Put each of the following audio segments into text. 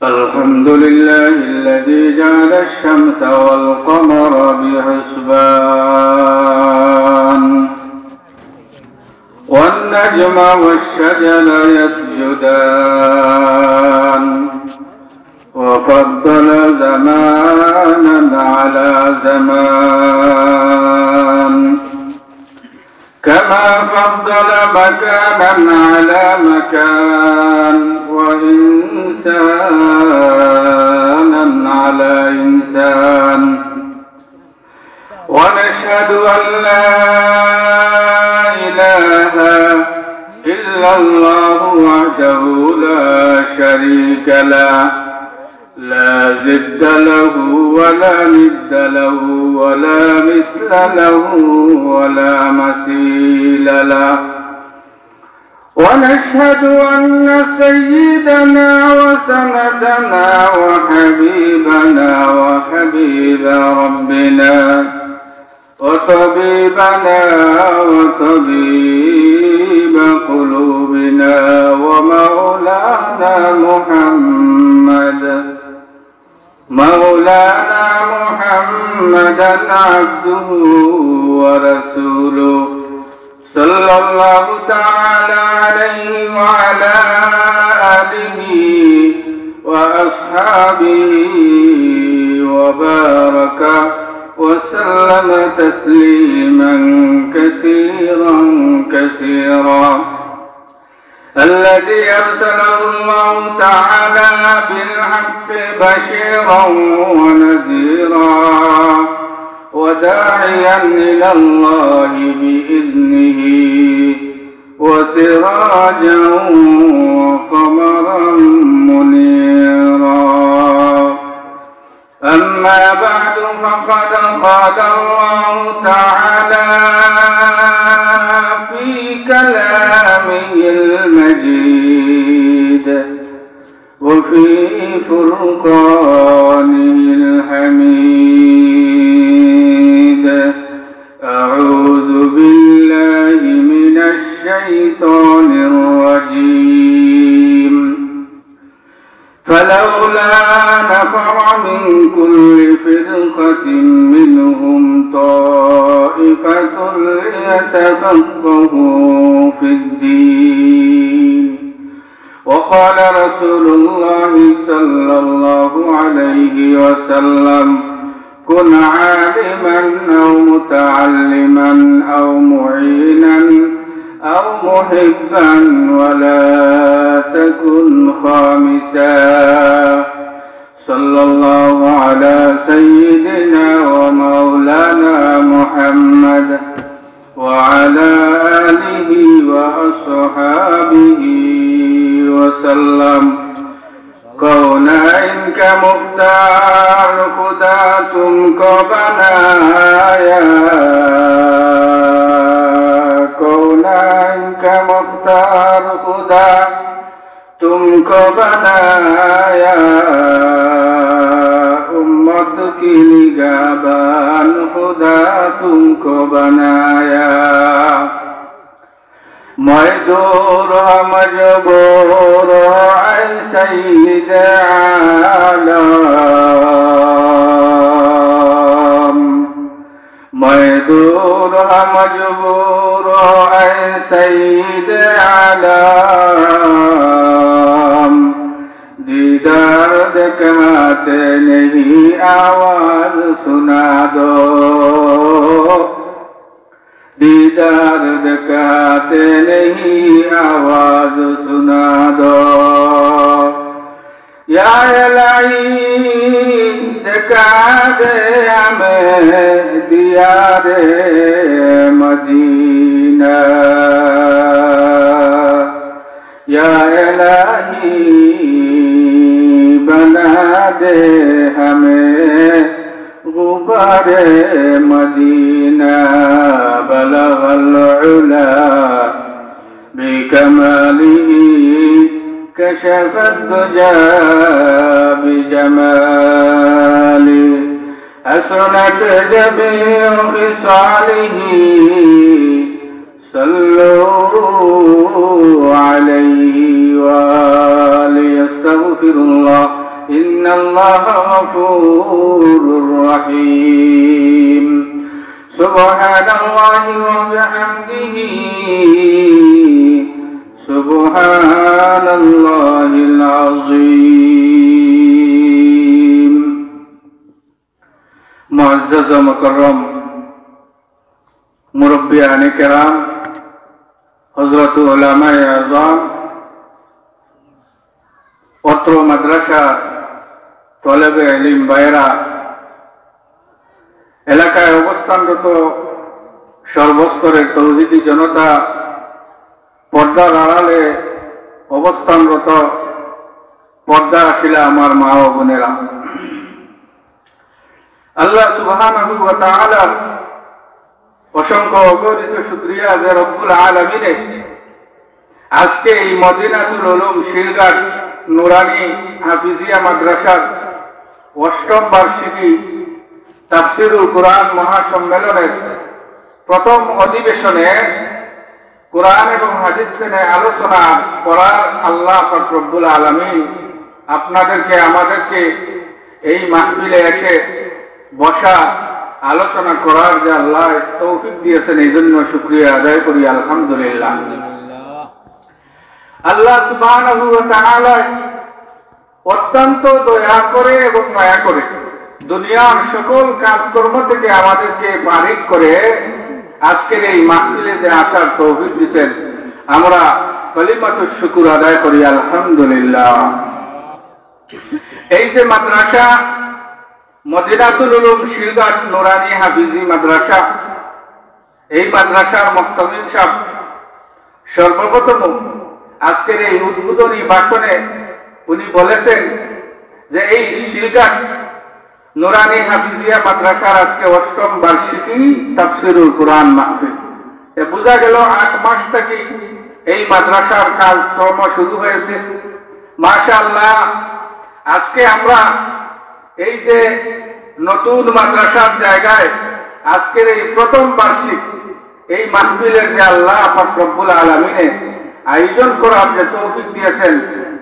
الحمد لله الذي جعل الشمس والقمر بحسبان والنجم والشجر يسجدان وفضل زمانا على زمان كما فضل مكانا على مكان وإنسانا على إنسان ونشهد أن لا إله إلا الله وحده لا شريك له لا ضد له ولا ند له ولا مثل له ولا مثيل له ونشهد أن سيدنا وسندنا وحبيبنا وحبيب ربنا وطبيبنا وطبيب قلوبنا ومولانا محمدا عبده ورسوله صلى الله تعالى عليه وعلى آله وأصحابه وبارك وسلم تسليما كثيرا كثيرا الذي أرسله الله تعالى بالحق بشيرا ونذيرا وداعيا إلى الله بإذنه وسراجا وقمرا منيرا أما بعد فقد قال الله تعالى في كلامه المجيد وفي فرقانه الحميد أعوذ بالله من الشيطان الرجيم فلولا نفر من كل فرقة منهم طائفة ليتفقهوا في الدين وقال رسول الله صلى الله عليه وسلم كن عالما أو متعلما أو معينا أو محبا ولا تكن خامسا صلى الله على سيدنا ومولانا محمد وعلى آله وأصحابه وسلم كونئك مختار خداتم كبنايا كونئك مختار خداتم كبنايا امت کی نگہبان خدا تم کو بنایا مجبور مجبور اے سید عالم مجبور مجبور اے سید عالم دیدار دکھاتے نہیں آواز سنا دو دیدار دکھاتے نہیں آواز سنا دو یا الہی دکھا دے ہمیں دیار مدینہ یا الہی بنا دے ہمیں غبار مدینہ بلغ العلا بكماله كشف الدجى بجماله حسنت جميع خصاله صلوا عليه وليستغفر الله إن الله غفور رحيم سبحان الله وبحمده سبحان الله العظيم معزز مكرم মুরব্বিয়ান কেরাম হযরত উলামায়ে আযম অত্র মাদ্রাসা তলেবে ইলম ভাইরা এলাকায় অবস্থানরত সর্বস্তরের তৌহিদি জনতা পর্দার আড়ালে অবস্থানরত পর্দা আসিলা আমার মা ও বোনেরা আল্লাহ সুবহানাহু ওয়া তাআলা অসংখ্য অগণিত শুকরিয়া যে রব্বুল আলামিনে আজকে এই মদিনাতুল উলুম শিলঘাট নুরানি হাফিজিয়া মাদ্রাসার ৮ম বার্ষিকী তাফসীরুল কুরআন মহাসম্মেলনের প্রথম অধিবেশনে কুরআন এবং হাদিস নিয়ে আলোচনা করার আল্লাহ পাক রব্বুল আলামিন আপনাদেরকে আমাদেরকে এই মাহফিলে এসে বসা আলোচনা করার যে আল্লাহ তৌফিক দিয়েছেন এই জন্য শুকরিয়া আদায় করি আলহামদুলিল্লাহ। আল্লাহ সুবহানাহু ওয়া তাআলা অত্যন্ত দয়া করে এবং মায়া করে দুনিয়ার সকল কাজকর্ম থেকে আমাদেরকে বারিক করে আজকের এই মাহফিলে যে আসার তৌফিক দিয়েছেন আমরা কালিমাতুশ শুকর আদায় করি আলহামদুলিল্লাহ। এই যে মাদ্রাসা মদিনাতুল উলুম শিলঘাট নুরানি হাফিজি মাদ্রাসা এই মাদ্রাসার মুহতামিম সাহেব সর্বপ্রথম আজকের এই উদ্বোধনী ভাষণে উনি বলেছেন যে এই শিলঘাট নুরানি হাফিজিয়া মাদ্রাসার আজকে ৮ম বার্ষিকী তাফসীরুল কুরআন মাহফিল। বোঝা গেল ৮ মাস থেকে এই মাদ্রাসার কাজকর্ম শুরু হয়েছে। মাশাআল্লাহ আজকে আমরা এই যে নতুন মাদ্রাসার জায়গায় আজকের এই প্রথম বার্ষিক এই মাহফিলের যে আল্লাহ পাক রব্বুল আলামিনে আয়োজন করার যে তৌফিক দিয়েছেন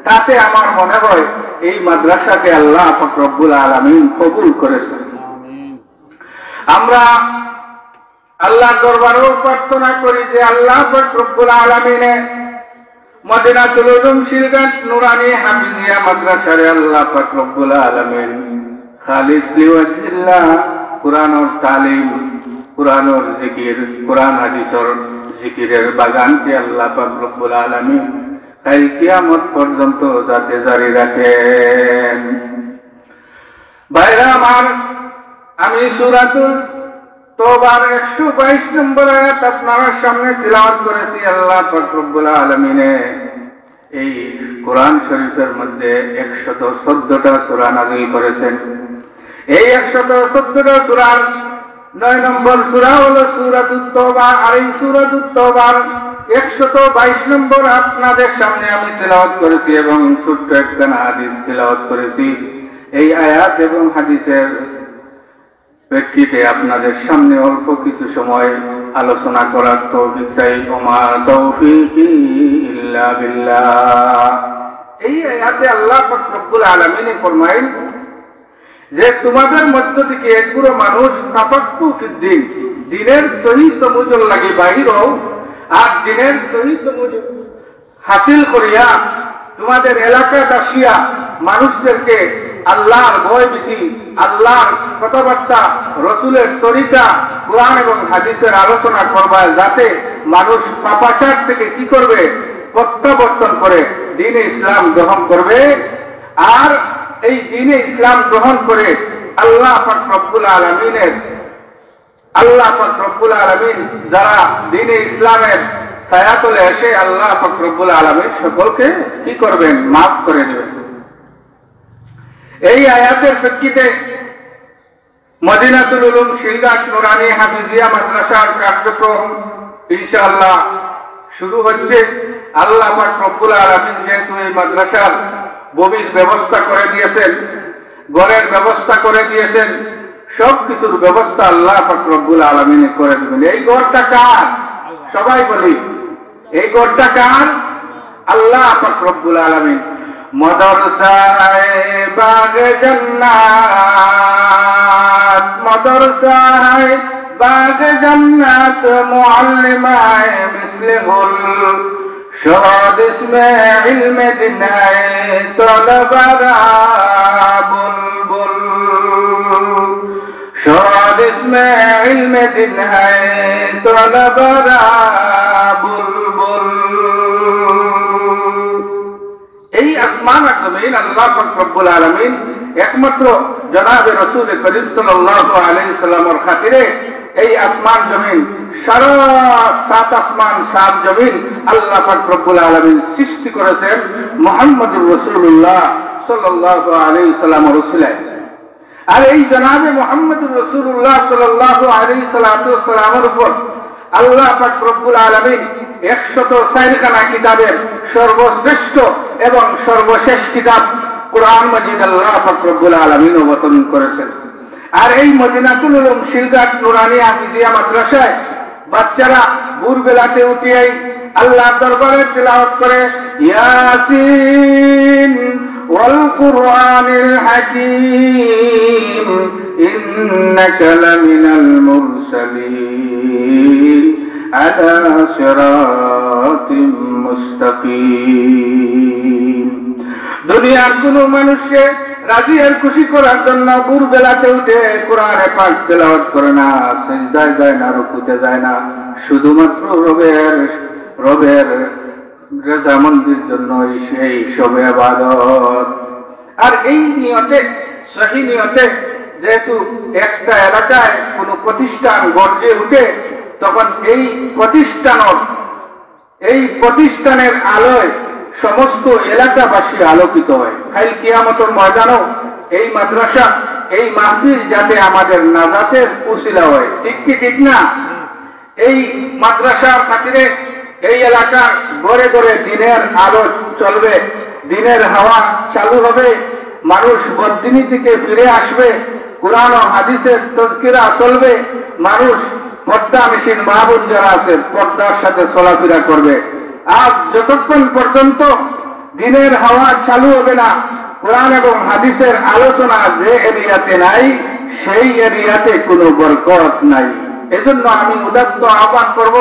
তাতে আমার মনে হয় এই মাদ্রাসাকে আল্লাহ পাক রব্বুল আলামিন কবুল করেছেন। আমরা আল্লাহর দরবারেও প্রার্থনা করি যে আল্লাহ পাক রব্বুল আলামিনে মদিনাতুল উলুম শিলঘাট নুরানি হাফিজিয়া মাদ্রাসারে আল্লাহ পাক রব্বুল আলামিন খালিস লিওয়াজিল্লাহ কুরআনের তালিম কুরআনের জিকির কুরআন হাদিসের জিকিরের বাগানকে আল্লাহ পাক রব্বুল আলামিন কাল কিয়ামত পর্যন্ত যাতে জারি রাখেন। ভাইরা আমার আমি সূরাতুল তওবার ১২২ নম্বর আয়াত আপনাদের সামনে তিলাওয়াত করেছি। আল্লাহ পাক রব্বুল আলামিনে এই কোরআন শরীফের মধ্যে ১১৪টা সূরা নাযিল করেছেন। এই ১১৪টা সূরার ৯ নম্বর সূরা হলো সূরাতুত তওবা। আর এই সূরাতুত তওবার ১২২ নম্বর আপনাদের সামনে আমি তিলাওয়াত করেছি এবং ছোট্ট একটা হাদিস তিলাওয়াত করেছি। এই আয়াত এবং হাদিসের প্রেক্ষিতে আপনাদের সামনে অল্প কিছু সময় আলোচনা করার তৌফিক চাই। ওমা তৌফিকি ইল্লা বিল্লাহ। এই আয়াতে আল্লাহ পাক রব্বুল আলামিন ফরমায়েন যে তোমাদের মধ্য থেকে এক পুরো মানুষ তাফাক্কু ফিদ্দিন দ্বীনের সহি সমুজল লাগি বাহির হও আর দ্বীনের সহি সমুজ হাসিল করিয়া তোমাদের এলাকায় আসিয়া মানুষদেরকে আল্লাহর ভয় ভীতি আল্লাহর কথাবার্তা রসুলের তরিকা কোরআন এবং হাদিসের আলোচনা করবার যাতে মানুষ পাপাচার থেকে কি করবে প্রত্যাবর্তন করে দ্বীনে ইসলাম গ্রহণ করবে। আর এই দ্বীনে ইসলাম গ্রহণ করে আল্লাহ পাক রব্বুল আলামিন যারা দ্বীনে ইসলামের ছায়াতলে এসে আল্লাহ পাক রব্বুল আলামিন সকলকে কি করবেন মাফ করে দেবেন। এই আয়াতের প্রেক্ষিতে মদিনাতুল উলুম শিলঘাট নুরানি হাফিজিয়া মাদ্রাসার কার্যক্রম ইনশাআল্লাহ শুরু হচ্ছে। আল্লাহ পাক রব্বুল আলামিন যেহেতু এই মাদ্রাসার বমির ব্যবস্থা করে দিয়েছেন, ঘরের ব্যবস্থা করে দিয়েছেন, সবকিছুর ব্যবস্থা আল্লাহ পাক রব্বুল আলামিন করে দেবেন। এই ঘরটা কার? সবাই বলি এই ঘরটা কার? আল্লাহ পাক রব্বুল আলামিন। মাদ্রাসায়ে বাগে জান্নাত, মাদ্রাসায়ে বাগে জান্নাত, মুআল্লিমায়ে মিসলিহুল শহদ ইসমে ইলমে দিনায়ে তলবারা বুলবুল, শহদ ইসমে ইলমে দিনায়ে তলবারা বুলবুল। এই আসমান আর জমিন আল্লাহ পাক রব্বুল আলামিন একমাত্র জনাবে রাসূল করিম সাল্লাল্লাহু আলাইহি সাল্লামের খাতিরে এই আসমান জমিন, সারা সাত আসমান সাত জমিন আল্লাহ পাক রব্বুল আলামিন সৃষ্টি করেছেন মুহাম্মদুর রাসূলুল্লাহ সাল্লাল্লাহু আলাইহি সাল্লামের ওসিলায়। আর এই জনাবে মুহাম্মদুর রাসূলুল্লাহ সাল্লাল্লাহু আলাইহি সাল্লামের উপর আল্লাহ পাক রব্বুল আলামিন 104 খানা কিতাবের সর্বশ্রেষ্ঠ এবং সর্বশেষ কিতাব কুরআন মাজিদ আল্লাহ পাক রব্বুল আলামিন অবতরণ করেছেন। আর এই মদিনাতুল উলুম শিলঘাট নুরানি হাফিজিয়া মাদ্রাসায় বাচ্চারা ভোরবেলাতে উঠিয়ে আল্লাহর দরবারে তিলাওয়াত করে ইয়াসিন ওয়াল কুরআনিল হাকীম ইন্নাকা লামিনাল মুরসালিন আলা সিরাতিম মুস্তাকিম। দুনিয়ার কোন মানুষকে রাজি আর খুশি করার জন্য ভোরবেলাতে উঠে কোরআনে পাক তেলাওয়াত করে না, সিজদায় যায় না, রুকুতে যায় না, শুধুমাত্র রবের রেজামন্দির জন্য সেই সবে ইবাদত। আর এই নিয়তে, সহি নিয়তে, যেহেতু একটা এলাকায় কোন প্রতিষ্ঠান গড়ে উঠে, তখন এই প্রতিষ্ঠানের আলোয় সমস্ত এলাকাবাসী আলোকিত হয়। খাইল কিয়ামতের ময়দানও এই মাদ্রাসা, এই মাহফিল যাতে আমাদের নাজাতের উসিলা হয়। ঠিক কি ঠিক না? এই মাদ্রাসার খাতিরে এই এলাকার গড়ে গড়ে দিনের আলো চলবে, দিনের হাওয়া চালু হবে, মানুষ বদদিনী থেকে ফিরে আসবে, কুরআন ও হাদিসের তাজকিরা চলবে, মানুষ পর্দা মিশিন মাহবুব যারা আছে পর্দার সাথে চলাফেরা করবে। আর যতক্ষণ পর্যন্ত দিনের হাওয়া চালু হবে না, কোরআন এবং হাদিসের আলোচনা যে এরিয়াতে নাই, সেই এরিয়াতে কোনো বরকত নাই। এজন্য আমি উদাত্ত আহ্বান করব,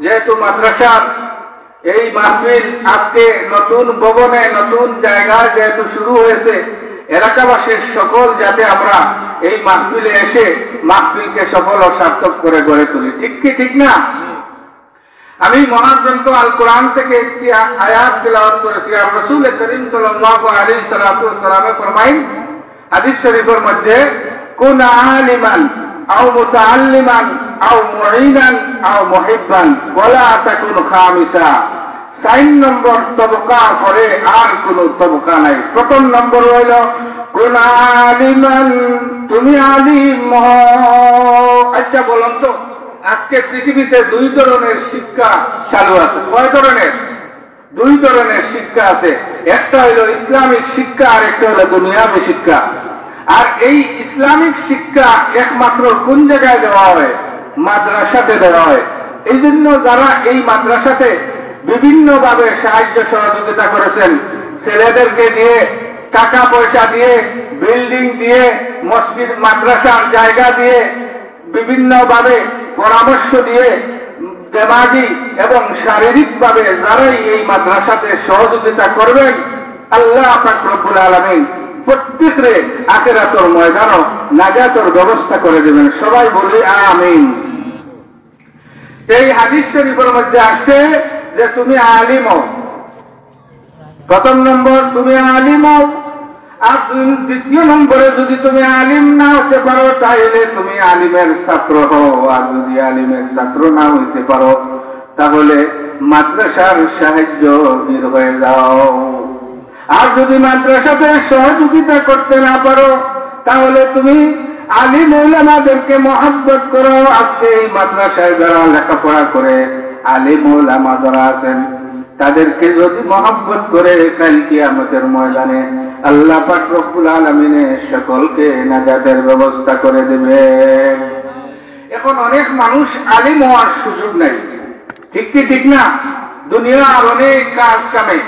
যেহেতু মাদ্রাসার এই মাহফিল আজকে নতুন ভবনে, নতুন জায়গায় যেহেতু শুরু হয়েছে, এলাকাবাসীর সকল যাতে আমরা এই মাহফিলে এসে মাহফিলকে সফল ও সার্থক করে গড়ে তুলি। ঠিক কি ঠিক না? আমি মহাগ্রন্থ আল কোরআন থেকে একটি আয়াত তিলাওয়াত করেছি। আর রাসূল করিম সাল্লাল্লাহু আলাইহি সাল্লামে ফরমাইন হাদিস শরীফের মধ্যে, কুন আলিমান আও মুতাআল্লিমান আও মুঈনান আও মুহিব্বান ওয়ালা তাকুন খামিসা। 4 নম্বর তবকা পরে আর কোন তবকা নাই। প্রথম নম্বর হইল কুন আলিমান, তুমি আলিম হও। আচ্ছা বলুন তো, আজকে পৃথিবীতে 2 ধরনের শিক্ষা চালু আছে। কয় ধরনের? 2 ধরনের শিক্ষা আছে। একটা হইল ইসলামিক শিক্ষা, আর একটা হইল দুনিয়াবী শিক্ষা। আর এই ইসলামিক শিক্ষা একমাত্র কোন জায়গায় দেওয়া হয়? মাদ্রাসাতে দেওয়া হয়। এই জন্য যারা এই মাদ্রাসাতে বিভিন্নভাবে সাহায্য সহযোগিতা করেছেন, ছেলেদেরকে দিয়ে, টাকা পয়সা দিয়ে, বিল্ডিং দিয়ে, মসজিদ মাদ্রাসার জায়গা দিয়ে, বিভিন্নভাবে পরামর্শ দিয়ে, দেমাগি এবং শারীরিকভাবে যারাই এই মাদ্রাসাতে সহযোগিতা করবেন, আল্লাহ পাক রব্বুল আলামিন প্রত্যেকরে আখিরাতের ময়দানও নাজাতের ব্যবস্থা করে দেবেন। সবাই বলি আমিন। এই হাদিস শরীফের মধ্যে আসছে যে তুমি আলিম হও। প্রথম নম্বর তুমি আলিম হও। আর দ্বিতীয় নম্বরে যদি তুমি আলিম না হতে পারো, তাহলে তুমি আলিমের ছাত্র হও। আর যদি আলিমের ছাত্র না হইতে পারো, তাহলে মাদ্রাসার সাহায্যকারী হয়ে যাও। আর যদি মাদ্রাসাতে সহযোগিতা করতে না পারো, তাহলে তুমি আলিম উলামাদেরকে মহব্বত করো। আজকে এই মাদ্রাসায় যারা লেখাপড়া করে, আলিম উলামা যারা আছেন, তাদেরকে যদি মহব্বত করে, কাল কিয়ামতের ময়দানে আল্লাহ পাক রব্বুল আলামিন সকলকে নাজাতের ব্যবস্থা করে দেবে। এখন অনেক মানুষ আলিম হওয়ার সুযোগ নাই। ঠিক কি ঠিক না? দুনিয়ার অনেক কাজ কামে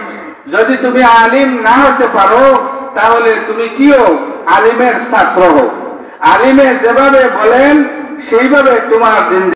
যদি তুমি আলিম না হতে পারো, তাহলে তুমি কিও আলিমের ছাত্র হও। আলিমে যেভাবে বলেন সেইভাবে তোমার জিন্দেগি